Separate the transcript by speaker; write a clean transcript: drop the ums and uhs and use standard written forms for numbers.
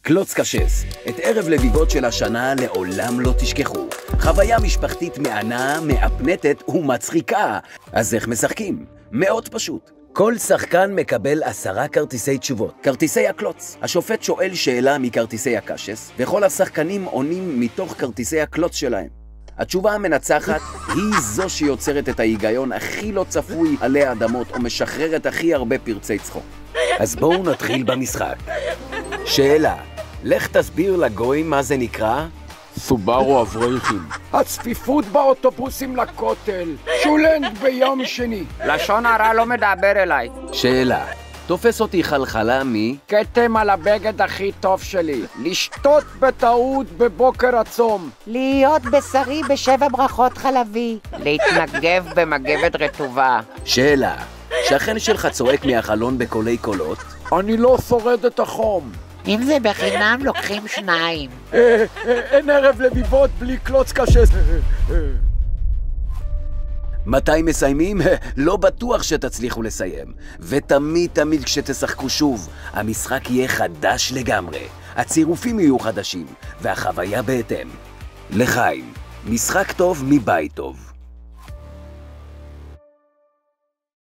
Speaker 1: קלוץ קשס, את ערב לביבות של השנה לעולם לא תשכחו. חוויה משפחתית מענה, מאפנטת ומצחיקה. אז איך משחקים? מאוד פשוט. כל שחקן מקבל 10 כרטיסי תשובות, כרטיסי הקלוץ. השופט שואל שאלה מכרטיסי הקשס, וכל השחקנים עונים מתוך כרטיסי הקלוץ שלהם. התשובה המנצחת היא זו שיוצרת את ההיגיון הכי לא צפוי עלי האדמות, או משחררת הכי הרבה פרצי צחוק. אז בואו נתחיל במשחק. שאלה, לך תסביר לגויים מה זה נקרא?
Speaker 2: סובארו אברכים.
Speaker 3: הצפיפות באוטובוסים לכותל. שולנג ביום שני.
Speaker 4: לשון הרע לא מדבר אליי.
Speaker 1: שאלה, תופס אותי חלחלה
Speaker 3: כתם על הבגד הכי טוב שלי. לשתות בטעות בבוקר הצום.
Speaker 5: להיות בשרי ב7 ברכות חלבי.
Speaker 4: להתנגב במגבת רטובה.
Speaker 1: שאלה, שכן שלך צועק מהחלון בקולי קולות?
Speaker 3: אני לא שורד את החום.
Speaker 5: אם זה בחינם לוקחים 2.
Speaker 3: אין ערב לביבות בלי קלוץ קשס.
Speaker 1: מתי מסיימים? לא בטוח שתצליחו לסיים. ותמיד תמיד כשתשחקו שוב, המשחק יהיה חדש לגמרי. הצירופים יהיו חדשים, והחוויה בהתאם. לחיים, משחק טוב מבית טוב.